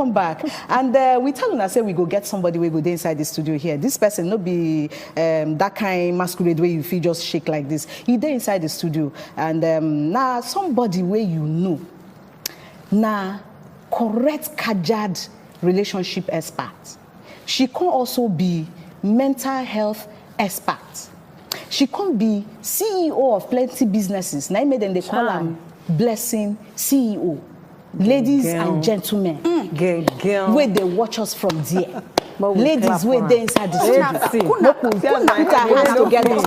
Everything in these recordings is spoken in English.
Come back and we tell una say we go get somebody we go dey inside the studio here. This person no be that kind masquerade where you feel just shake like this. He dey inside the studio and now somebody where you know now correct kajad relationship expert. She can also be mental health expert. She can be CEO of plenty businesses. Now made them they call am Blessing CEO. Ladies and gentlemen, where they watch us from there. Ladies, where they inside the studio. Put our hands together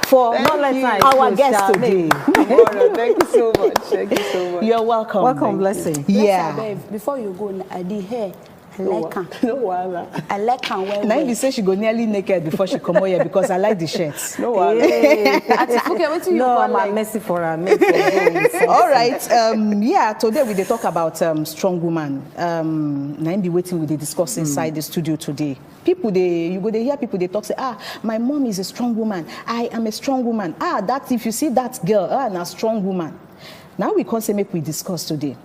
for our guest today. Thank you so much. Thank you so much. You're welcome. Welcome, Blessing. Yeah. Before you go, I did hair. I like her. No wala. I like her well. Now you say she go nearly naked before she come out here because I like the shirts. No wala. No, I'm messy for her. All right. Yeah. Today we dey talk about strong woman. Now be waiting we dey discuss inside the studio today. People you go dey hear people they talk say my mom is a strong woman. I am a strong woman. That if you see that girl, na strong woman. Now we come say make we discuss today.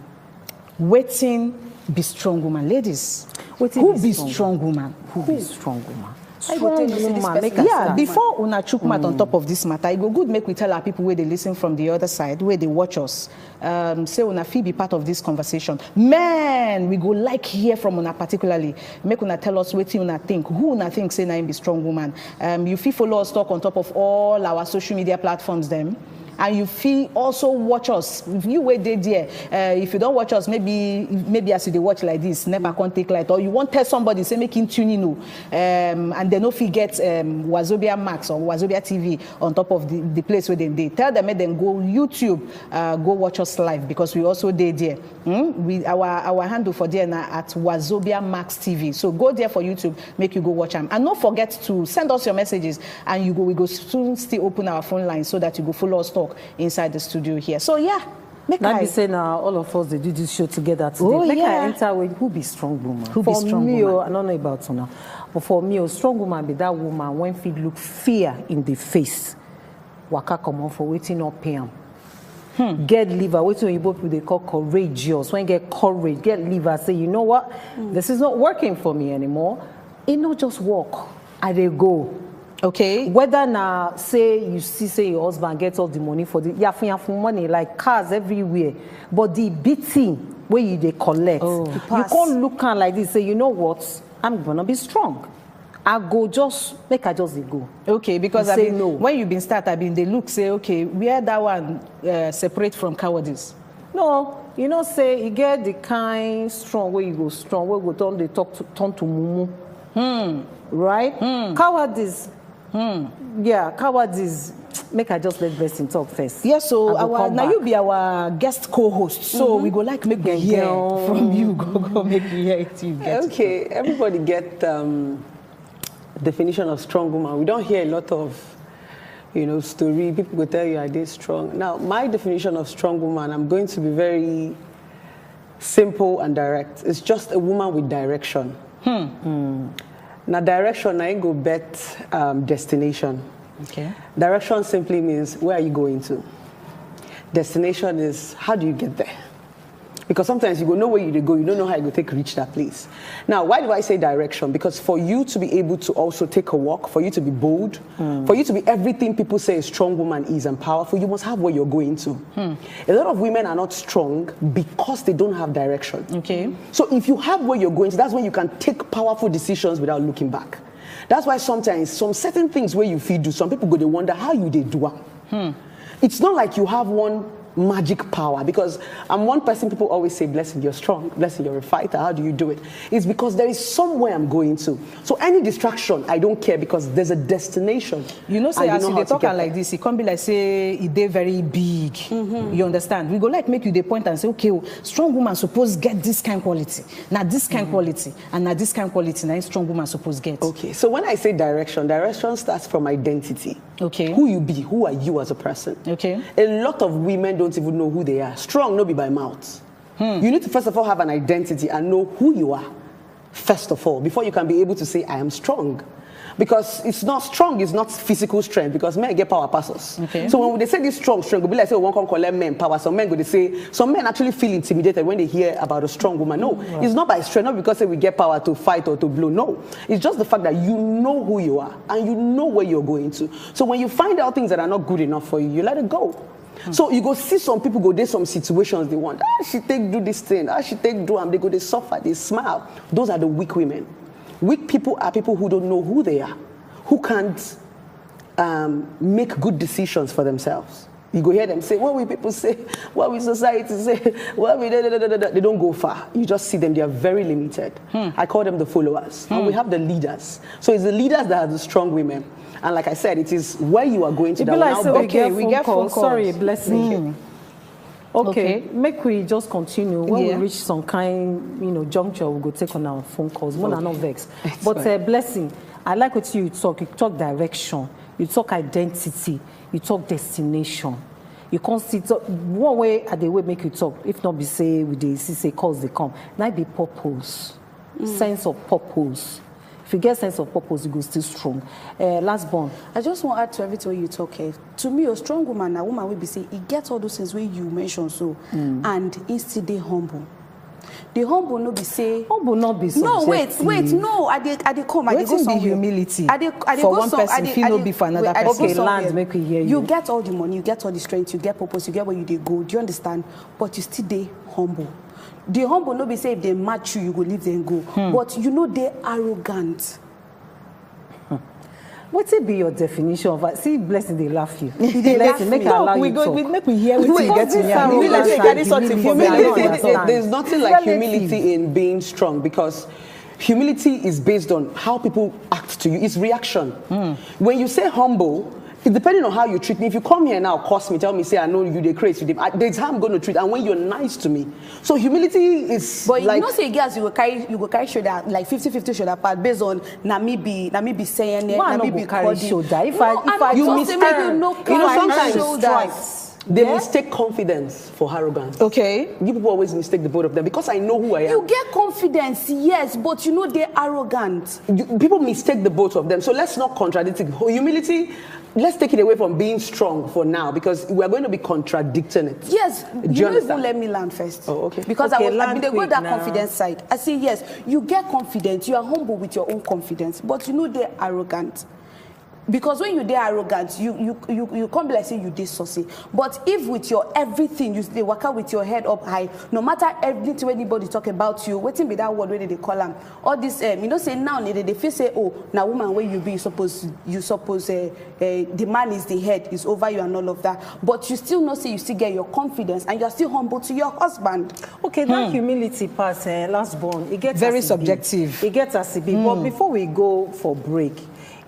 Waiting. Be strong woman, ladies. Who be strong woman? Who be strong woman? Yeah, before una chook mouth on top of this matter, it go good make we tell our people where they listen from the other side, where they watch us. Say una feel be part of this conversation. Man, we go like hear from una particularly. Make una tell us what una think. Who una think say na be strong woman. You feel follow us talk on top of all our social media platforms them. And you feel also watch us. If you wait there, if you don't watch us, maybe as you watch like this, never can't take light, or you want to tell somebody, say make him tune in, and then if you get Wazobia Max or Wazobia TV on top of the place where they tell them, make them go YouTube, go watch us live because we also there. Our handle for there now at Wazobia Max TV. So go there for YouTube, make you go watch them, and don't forget to send us your messages, and we go soon still open our phone line so that you go follow us talk inside the studio here. So yeah, Now be saying all of us they do this show together today. Oh, make yeah. I enter with who be strong woman. Who be strong me, woman? I don't know about you now. But for me, a strong woman be that woman when she look fear in the face. Waka come on for waiting up PM. Get liver, waiting you both they call courageous. When you get courage, get liver, say, you know what? This is not working for me anymore. It not just work. I they go. Okay. Whether now say you say your husband gets all the money for the yafu money like cars everywhere, but the beating where you they collect, you can't look at like this. Say you know what, I'm gonna be strong. I go just make I just go. Okay, because you I say mean, no. When you been start, I mean they look say okay, where that one separate from cowardice. No, you know say you get the kind strong where you go strong where go turn they turn to mumu. Right? Cowardice. Yeah, cowardice. Make I just let Blessing talk first. Yeah, so now you be our guest co-host, so we go like make we hear from you. Go make we hear it. You get Okay, everybody get definition of strong woman. We don't hear a lot of, story. People will tell you I did strong. Now, my definition of strong woman, I'm going to be very simple and direct. It's just a woman with direction. Now, direction, I ain't go bet destination. Okay. Direction simply means where are you going to? Destination is how do you get there? Because sometimes you go know where you go, you don't know how you go take reach that place. Now, why do I say direction? Because for you to be able to also take a walk, for you to be bold, for you to be everything people say a strong woman is and powerful, you must have where you're going to. A lot of women are not strong because they don't have direction. Okay. So if you have where you're going to, that's when you can take powerful decisions without looking back. That's why sometimes some certain things where you feel do, some people go, they wonder how you they do it. It's not like you have one magic power, because I'm one person people always say, Blessing, you're strong, Blessing, you're a fighter, how do you do it? It's because there is somewhere I'm going to. So any distraction, I don't care, because there's a destination. You know, say as you talk like this, it can't be like say they very big. You understand? We go like make you the point and say, okay, strong woman suppose get this kind of quality. Now this kind of quality, and now this kind of quality, now strong woman suppose get. Okay, so when I say direction starts from identity. Okay. Who you be, who are you as a person? Okay. A lot of women don't even know who they are. Strong no be by mouth. You need to first of all have an identity and know who you are. first of all, before you can be able to say, I am strong. Because it's not strong, it's not physical strength, because men get power passes. Okay. So when they say this strong strength, we'll be like, say, one can call them men power. Some men go to say, some men actually feel intimidated when they hear about a strong woman. No, it's not by strength, not because say, we get power to fight or to blow. No, it's just the fact that you know who you are and you know where you're going to. So when you find out things that are not good enough for you, you let it go. So you go see some people go, there's some situations they want. She take do this thing, she take do, and they go, they suffer, they smile. Those are the weak women. Weak people are people who don't know who they are, who can't make good decisions for themselves. You go hear them say, what will people say? What will society say? What will they don't go far. You just see them, they are very limited. I call them the followers. And we have the leaders. So it's the leaders that are the strong women. And like I said, it is where you are going to that like will now we get phone calls. Sorry, Blessing. Okay, make we just continue. When we reach some kind, juncture, we'll go take on our phone calls. One are not vexed. But Blessing, I like what you talk. You talk direction. You talk identity. You talk destination. You can't see one way at the way make you talk. If not be say with the say cause they come. Now be purpose, sense of purpose. If you get sense of purpose, you go still strong. Last born. I just want to add to everything you talk here. To me, a strong woman, a woman will be say, it gets all those things where you mentioned so, and instead they humble. The humble no be say. Humble not be subjective. No, wait, no. I dey come. I dey go somewhere. Humility. I dey for go one person, feel no be for another person. Okay, land, make we hear you. You get all the money, you get all the strength, you get purpose, you get where you dey go. Do you understand? But you still dey humble. The humble no be say if they match you, you go leave them go. But you know they arrogant. What will be your definition of see Blessing? They laugh you. Blessing, make allow you talk. Make we hear what you get to hear. There's nothing like humility in being strong, because humility is based on how people act to you. It's reaction. When you say humble, it depending on how you treat me. If you come here now, curse me, tell me, say I know you, they crazy, there's how I'm going to treat. And when you're nice to me, so humility is. But like, you know, say girls, you go carry shoulder like 50-50 shoulder part based on Namibi saying it. Namibi carry shoulder. If I you mistake, sometimes they mistake confidence for arrogance. Okay. You people always mistake the both of them, because I know who I am. You get confidence, yes, but you know they're arrogant. People mistake the both of them. So let's not contradict it. Humility, let's take it away from being strong for now, because we're going to be contradicting it. Yes, you don't even let me land first. Oh, okay. Because okay, I mean, they go that now. confidence side. I say, yes, you get confidence, you are humble with your own confidence, but you know they're arrogant. Because when you dey arrogant, you can't be like say you dey saucy. But if with your everything, you dey work out with your head up high, no matter everything when anybody talk about you, waiting be that word where they call them. All this, say now they feel say, oh, now woman where you be, you suppose the man is the head, is over you and all of that. But you still know say you still get your confidence and you're still humble to your husband. Okay, that humility part, last born, it gets very subjective. It gets us a bit. But before we go for break,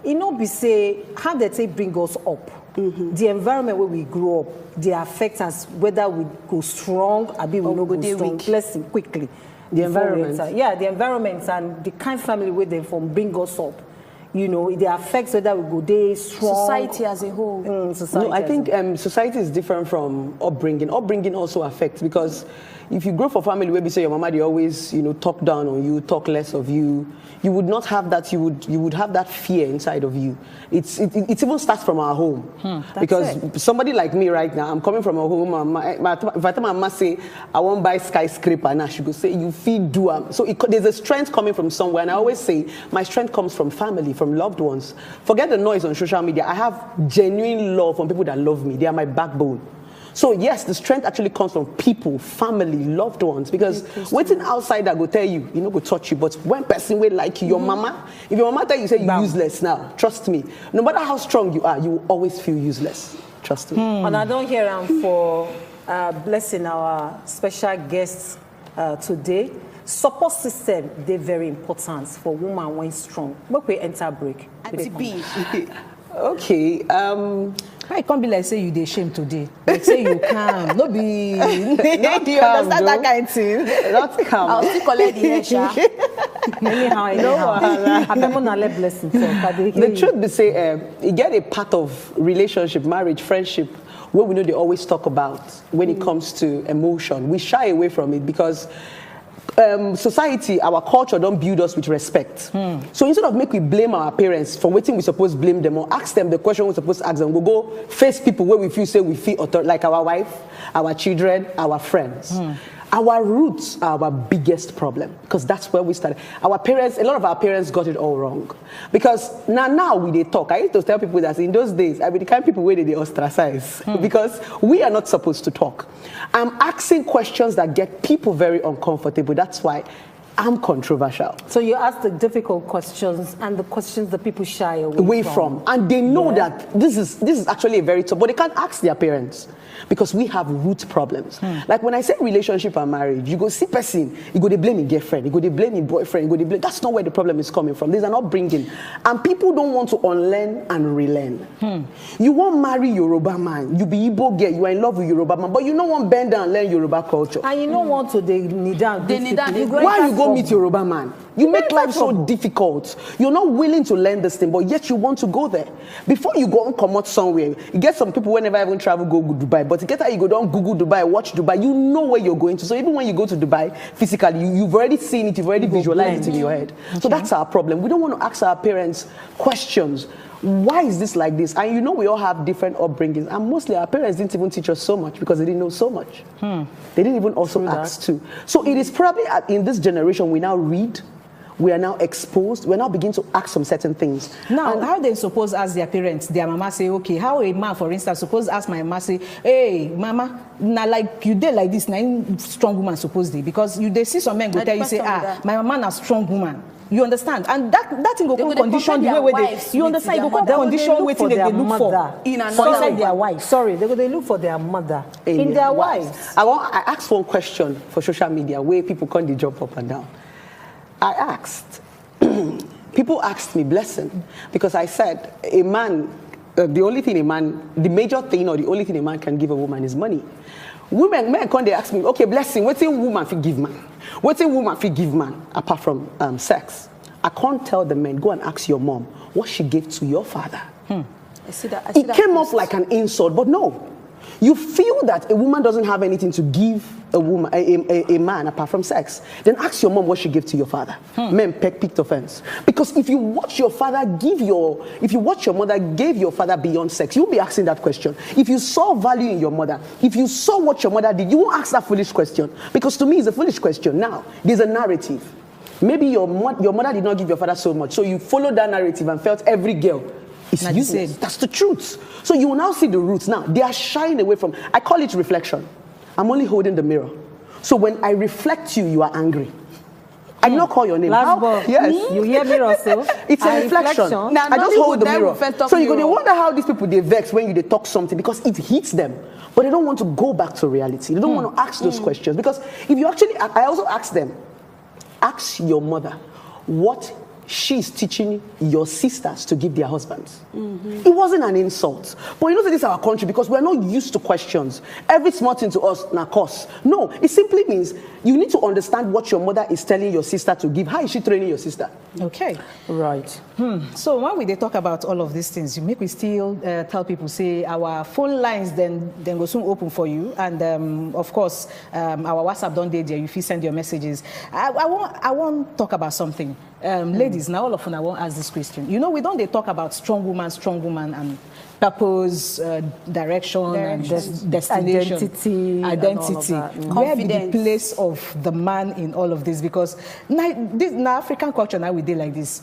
be say how they take bring us up. The environment where we grow up, they affect us whether we go strong or we no go strong. Blessing quickly. The environment. The environment and the kind of family where they from bring us up. It affects whether we go there strong. Society as a whole. Society. No, I think society is different from upbringing. Upbringing also affects, because if you grow for family where we say your mama, they always talk down on you, talk less of you, you would not have that. You would have that fear inside of you. It even starts from our home, because somebody like me right now, I'm coming from a home. If I tell my mama say I won't buy skyscraper, now she go say you feed do. So there's a strength coming from somewhere, and I always say my strength comes from family, from loved ones. Forget the noise on social media. I have genuine love from people that love me. They are my backbone. So yes, the strength actually comes from people, family, loved ones. Because waiting outside that go tell you, go touch you. But when person will like you, your mama, if your mama tell you, say you're useless now, trust me. No matter how strong you are, you will always feel useless. Trust me. And I don't hear for Blessing, our special guests today. Support system, they're very important for woman when strong. But we enter break. Okay. I can't be like say you dey shame today. Like say you calm. No be not you understand that kind of thing. Not calm. I'll still collect the hair, Sha. Anyhow. I let Blessing talk. The truth be say, you get a part of relationship, marriage, friendship, where we know they always talk about when it comes to emotion. We shy away from it because society, our culture don't build us with respect. So instead of make we blame our parents for waiting, we supposed blame them or ask them the question we're supposed to ask them. We'll go face people where we feel like our wife, our children, our friends. Our roots are our biggest problem because that's where we started. Our parents, a lot of our parents got it all wrong. Because now we they talk. I used to tell people that in those days, I mean the kind of people where they ostracize because we are not supposed to talk. I'm asking questions that get people very uncomfortable. That's why I'm controversial. So you ask the difficult questions and the questions that people shy away from. And they know that this is actually a very tough, but they can't ask their parents. Because we have root problems. Like when I say relationship and marriage, you go see person, you go to blame your girlfriend, you go to blame your boyfriend, you go to blame. That's not where the problem is coming from. There's an upbringing. And people don't want to unlearn and relearn. You won't marry Yoruba man, you be Igbo girl, you are in love with Yoruba man, but you don't want bend down and learn Yoruba culture. And you don't want to kneel down. Why you go meet Yoruba man? You make life so difficult. You're not willing to learn this thing, but yet you want to go there. Before you go and come out somewhere, you get some people whenever even travel go Dubai, but to get how you go down Google Dubai, watch Dubai, you know where you're going to. So even when you go to Dubai physically, you've already seen it, you've already visualized it in your head. Okay. So that's our problem. We don't want to ask our parents questions. Why is this like this? And you know we all have different upbringings. And mostly our parents didn't even teach us so much because they didn't know so much. They didn't even also ask too. So it is probably in this generation we now read, we are now exposed, we're now beginning to ask some certain things. Now, how they suppose ask their parents, their mama say, okay, how a man, for instance, suppose ask my mama, say, hey, mama, now like you did like this, now strong woman supposedly, because they see some men go tell you, say, my mama na strong woman. You understand? And that thing go condition the way they, you understand? You go condition waiting they look for inside their wife. Sorry, they look for their mother in their wives. I asked one question for social media where people can't jump up and down. I asked, people asked me, blessing, because I said, a man, the major thing or the only thing a man can give a woman is money. Men come, they ask me, okay, blessing, what's a woman fi give man? What's a woman fi give man apart from sex? I can't tell the men, go and ask your mom what she gave to your father. It came off like an insult, but no. You feel that a woman doesn't have anything to give a woman, a man apart from sex. Then ask your mom what she gave to your father. Men picked offense. Because if you watch your mother gave your father beyond sex, you'll be asking that question. If you saw value in your mother, if you saw what your mother did, you won't ask that foolish question. Because to me, it's a foolish question. Now, there's a narrative. Maybe your mother did not give your father so much, so you followed that narrative and felt every girl is useless. That's the truth. So you will now see the roots. Now, they are shying away from, I call it reflection. I'm only holding the mirror. So when I reflect you, you are angry. I did not call your name. Yes. You hear me also? It's a reflection. Now, I just hold the mirror. So you wonder how these people, they vex when they talk something because it hits them. But they don't want to go back to reality. They don't want to ask those questions. Because if you actually, I also ask them, ask your mother what she's teaching your sisters to give their husbands. It wasn't an insult. But you know that this is our country because we're not used to questions. Every small thing to us, na cost. No, it simply means you need to understand what your mother is telling your sister to give. How is she training your sister? Okay. Right. So when we talk about all of these things, you make we still tell people, say, our phone lines then go soon open for you. And of course, our WhatsApp don't there. You feel send your messages. I want to talk about something. Ladies, now all of them I won't ask this question. You know, we don't talk about strong woman and purpose, direction and destination, identity. Where be the place of the man in all of this? Because now African culture now we do like this.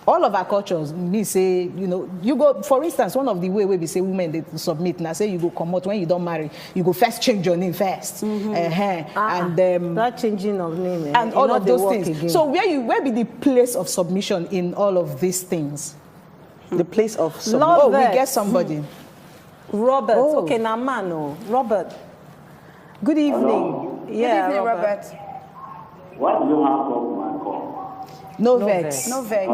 All of our cultures, me say, you know, you go, for instance, one of the way we say women they submit, now say you go come out when you don't marry, you go first change your name first. And that changing of name and all of those things. Again. So where be the place of submission in all of these things? The place of submission. Oh, we get somebody. Robert. Okay, now man, Robert. Good evening. Hello. Yeah, Good evening, Robert. Why do you have to my call? No vex. No vex.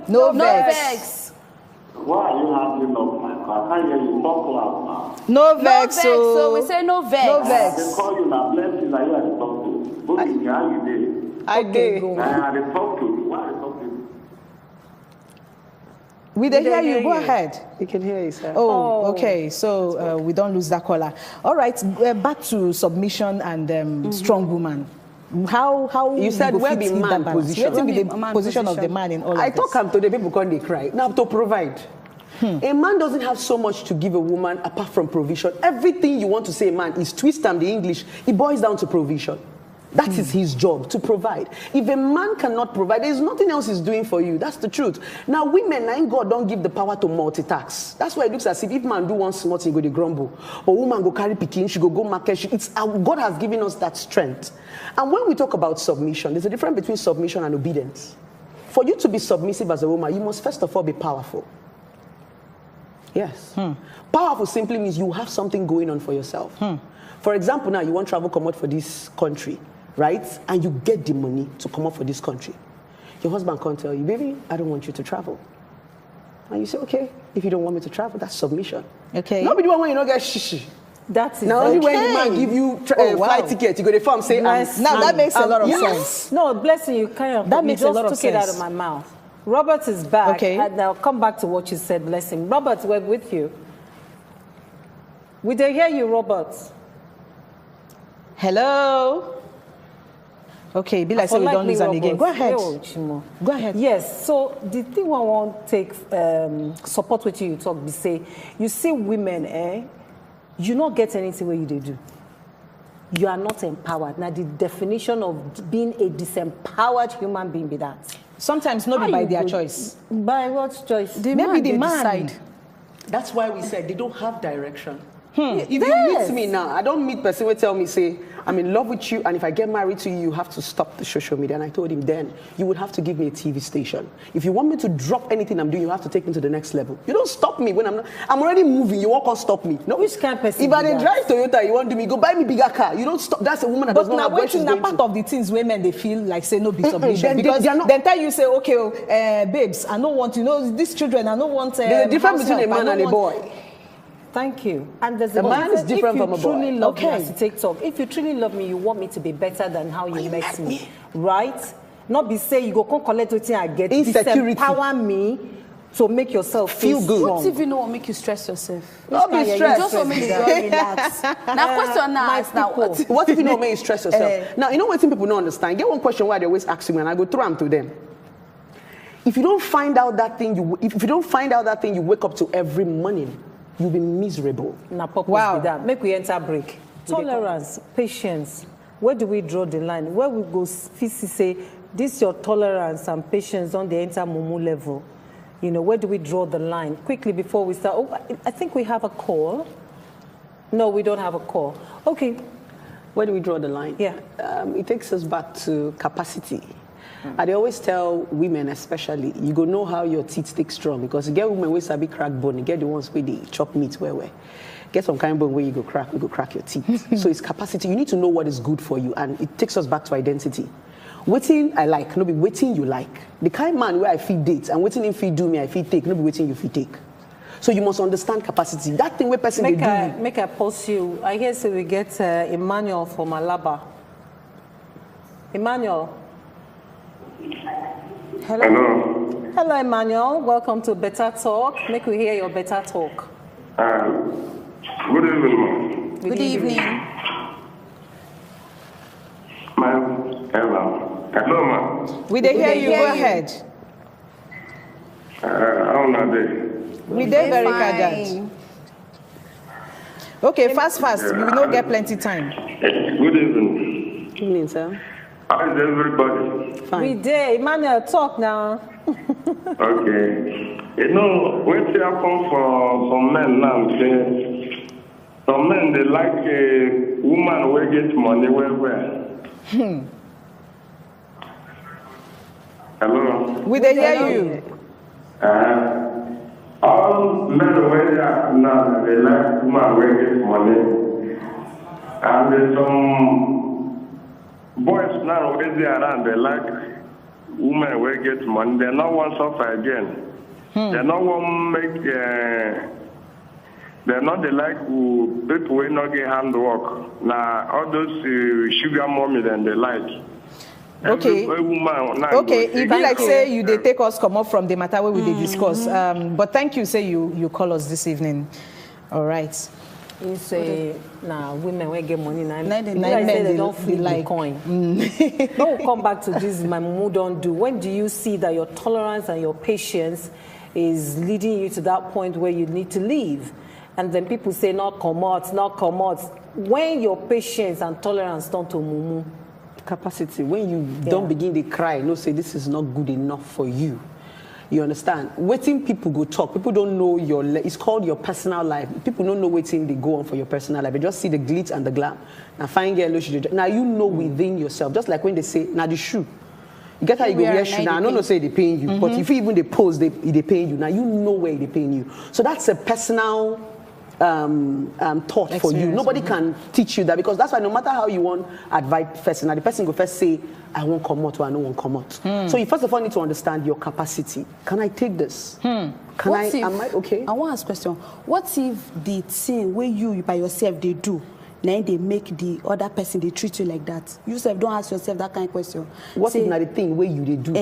No No vex. vex. Why are you having up my call? I can't hear you talk loud now. No No vex. vex. So we say no vex. No vex. They call you now, blessings that you are to talk to. Who is you? How you did? I did. I had to talk to you. Why are you talking? We didn't hear you. Go ahead. You can hear you, sir. Oh, okay. So we don't lose that caller. All right. Back to submission and strong woman. How You said go where fit be hit man that balance? position? Where be Where the be man position of the position? man in all I of this? talk am today, people can't they cry. Now to provide. A man doesn't have so much to give a woman apart from provision. Everything you want to say, man, is twist and the English. It boils down to provision. That is his job, to provide. If a man cannot provide, there's nothing else he's doing for you. That's the truth. Now, women, now God don't give the power to multitask. That's why it looks as if man do one small thing, go to grumble. Or woman go carry picking, she go market. God has given us that strength. And when we talk about submission, there's a difference between submission and obedience. For you to be submissive as a woman, you must first of all be powerful. Yes. Powerful simply means you have something going on for yourself. For example, now you want to travel, come out for this country, right? And you get the money to come out for this country. Your husband can't tell you, baby, I don't want you to travel. And you say, okay, if you don't want me to travel, that's submission. Okay. Nobody want when you don't get shishi. That is Now only when the okay. man give you Wow. flight ticket, you go to the farm say, Bless Now that makes a lot of yes. sense. No, blessing you kind of That you makes a just lot of took it out sense. of my mouth. Robert is back, Okay. and I'll come back to what you said, blessing. Robert, we're with you. We did hear you, Robert. Hello. Okay, be like say we don't lose them again. Go ahead. Go ahead. Yes, so the thing I want to take support with you talk, be say, you see women, you not get anything where you they do. You are not empowered. Now, the definition of being a disempowered human being be that. Sometimes not How be by you their go- choice. By what choice? Maybe the man. That's why we said they don't have direction. If you Yes. meet me now, I don't meet person who tell me, say, I'm in love with you, and if I get married to you, you have to stop the social media. And I told him, then you would have to give me a TV station. If you want me to drop anything I'm doing, you have to take me to the next level. You don't stop me when I'm already moving. You won't stop me. No. Which kind of person If I be didn't that? drive Toyota, you want to me go buy me bigger car. You don't stop. That's a woman that But does not now have where she's waiting na going part to. of the things women they feel like say no be submission Then because they are not- then tell you say okay babes I don't want these children I don't want There's a difference house between a help, man I and a don't want-" boy. Thank you. And there's A man is different from a If you truly boy. love me, Okay. as you take talk, if you truly love me, you want me to be better than how you met me, right? Not be say you go come collect wetin I get. Insecurity. Disempower me to make yourself feel Feel good. strong. What if you know what make you stress yourself? Don't be kind of stressed. Just for me to just relax. Now question now my ask now people. what? What if you don't make you stress yourself? Now, you know what people don't understand? Get one question why they always ask me, and I go throw them to them. If you don't find out that thing, if you don't find out that thing you wake up to every morning, you'll be miserable. Na purpose Wow. be that. Make we enter break. Tolerance, patience. Where do we draw the line? Where we go physically say this your tolerance and patience on the enter mumu level? You know, where do we draw the line? Quickly before we start. Oh, I think we have a call. No, we don't have a call. Okay. Where do we draw the line? Yeah. It takes us back to capacity. I dey always tell women, especially, you go know how your teeth take strong because you get women with sabi crack bone, you get the ones where they chop meat where. Get some kind of bone where you go crack your teeth. So it's capacity. You need to know what is good for you, and it takes us back to identity. Waiting I like, no be waiting you like. The kind man where I feel date and waiting him feel do me, I feel take, no be waiting you feel take. So you must understand capacity. That thing where person they do. Make I pause you. I hear say we get Emmanuel from Alaba. Emmanuel. Hello. Hello, Emmanuel. Welcome to Better Talk. Make we hear your Better Talk. Good evening, ma'am. Good evening. Ma'am, hello, ma'am. We they hear you. Go ahead. How are they? We dey very Fine. guarded. Okay, fast. We will not get plenty time. Good evening. Evening, sir. How is everybody? Fine. We did. Emmanuel, talk now. Okay. You know, when it happen for some men now, say, some men, they like a woman who get money well. Hello? We they hear you. All men where they are now, they like woman who get money. And there's some boys now where they around, they like women who get money. They not want suffer again. They not want make. They not they like people who not get handwork. Now all those sugar mommy then they like. Okay. Every woman now Okay, go if you like say you they take us come up from the matter where we they discuss. But thank you, say you call us this evening. All right. You say, nah, women will get money. Now they don't flip the coin. Don't come back to this, my mumu don't do. When do you see that your tolerance and your patience is leading you to that point where you need to leave? And then people say, not come out, not come out. When your patience and tolerance turn to mumu. Capacity, when you don't begin to cry, no say this is not good enough for you. You understand? Waiting people go talk. People don't know it's called your personal life. People don't know waiting they go on for your personal life. They just see the glitz and the glam. Now fine girl, now you know within yourself. Just like when they say, now the shoe. You get how you go wear shoe. Now I don't know say they paying you, but if you even they pose, they paying you. Now you know where they paying you. So that's a personal thought for you. Nobody can teach you that, because that's why no matter how you want advice person, now the person go first say, I won't come out or I don't want come out. So you first of all need to understand your capacity. Can I take this? Am I okay? I want to ask a question. What if the thing where you by yourself they do, then they make the other person they treat you like that? You self don't ask yourself that kind of question. What is not the thing where you they do?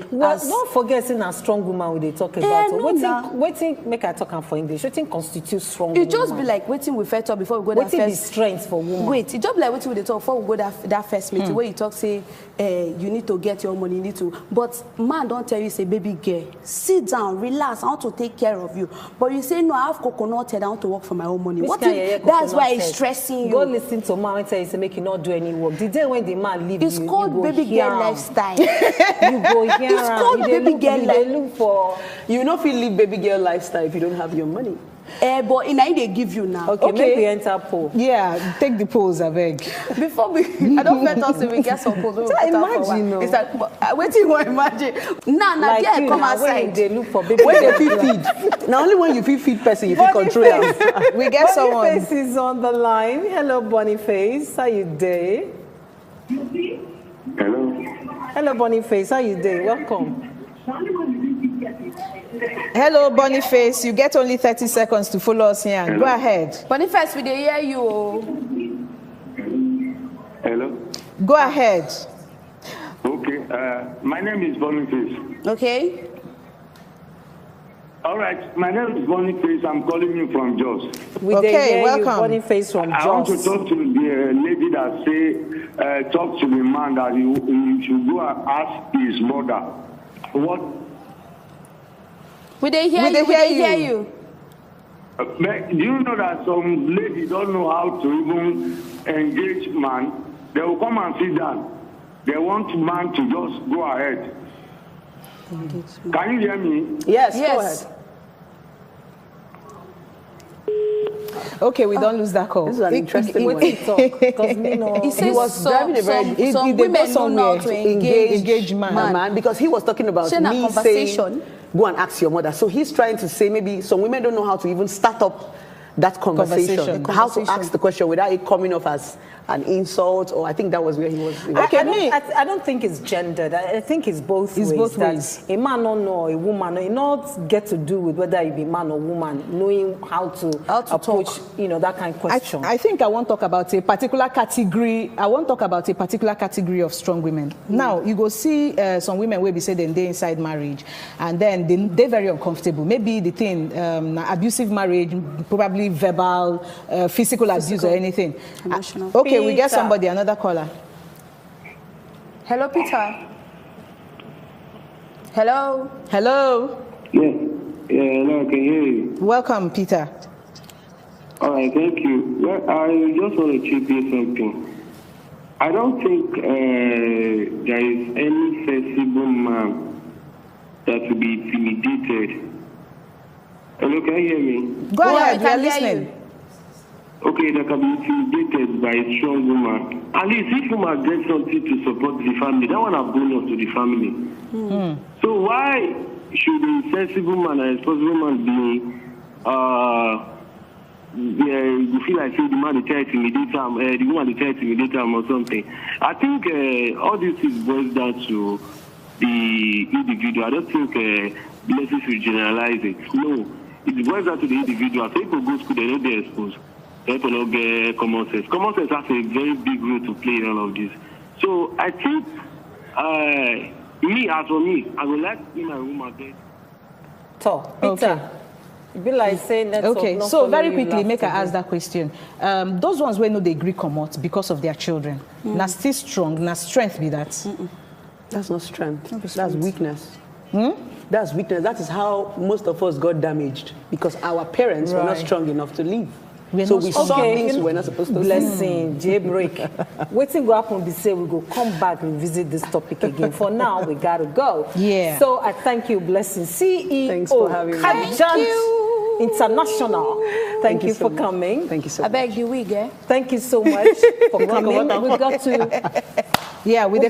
Well, don't forget saying a strong woman when they talk about. Waiting, make I talk for English. Waiting constitutes strong woman. It just be like waiting we first talk before we go that first. Waiting be strength for woman. Wait, it just be like waiting we talk before we go that first meeting where you talk say you need to get your money, you need to. But man don't tell you say baby girl, sit down, relax, I want to take care of you. But you say no, I have coconut head, I want to work for my own money. What if that's why it's stressing you? Go listen to man and tell you say make you not do any work. The day when the man leave it's you, called you baby girl lifestyle. You go here. It's called baby girl lifestyle. You know if you live baby girl lifestyle if you don't have your money. But in they give you now. Okay, maybe enter poll. Yeah, take the polls, I beg. Before we, I don't let us we get some polls. Imagine, no. It's like, wait till you imagine. Nah, like yeah, come outside. They look for baby. When they feed. Now only when you feed person, you feel control them. We get someone. Boniface is on the line. Hello, Boniface. How you doing? Hello. Hello, Boniface. How you doing? Welcome. Hello, Boniface. You get only 30 seconds to follow us here. Hello. Go ahead. Boniface, we hear you. Hello. Go ahead. Okay. My name is Boniface. Okay. All right. My name is Boniface. I'm calling you from Jos. Okay, welcome. Boniface from Jos. I want to talk to the lady that say, talk to the man that you should go and ask his mother. What? We they hear you. Do you know that some ladies don't know how to even engage man? They will come and sit down. They want man to just go ahead. Can you hear me? Yes. Go ahead. Okay, we don't lose that call. This is an interesting one. He says he was driving a very some women don't know how to engage man because he was talking about me saying go and ask your mother. So he's trying to say maybe some women don't know how to even start up that conversation. How to ask the question without it coming off as an insult, or I think that was where he was. Okay, I don't think it's gendered. I think it's both ways. Both ways. A man don't know a woman. It not get to do with whether you be man or woman, knowing how to approach, talk. That kind of question. I think I want to talk about a particular category. I want to talk about a particular category of strong women. Now, you go see some women will be saying they inside marriage, and then they're very uncomfortable. Maybe the thing, abusive marriage, probably verbal, physical abuse or anything. Emotional. Okay, we get somebody, another caller. Hello, Peter. Hello. Hello. Yeah, hello, can you hear you? Welcome, Peter. All right, thank you. Well, I just want to chip in something. I don't think there is any sensible man that will be intimidated. Hello, can you hear me? Go ahead, we are listening. Okay, that can be intimidated by a strong woman. At least if woman gets something to support the family, that one have bonus to the family. So why should a sensible man and a responsible man be you feel like say the man try to intimidate him, the woman try to intimidate him or something? I think all this is boils down to the individual. I don't think blessings will generalize it. No, it boils down to the individual. So people go to school, they don't get exposed. People don't get common sense. Common sense has a very big role to play in all of this. So I think, as for me, I would like to see my woman dead. So, Peter, It be like saying that. Okay, so very quickly, make I ask that question. Those ones where no they agree come out because of their children. Now still strong, now strength be that. That's not strength. That's weakness. That's weakness. That is how most of us got damaged because our parents were not strong enough to leave. So we saw things we're not supposed to. Blessing, jailbreak. Waiting go happen be say we go come back and visit this topic again. For now, we gotta go. Yeah. So I thank you, Blessing, CEO. Thanks for having me. Kajant International. Thank you for coming. Thank you so I much. beg the wig, eh? Thank you so much for coming. We got to. Yeah, with the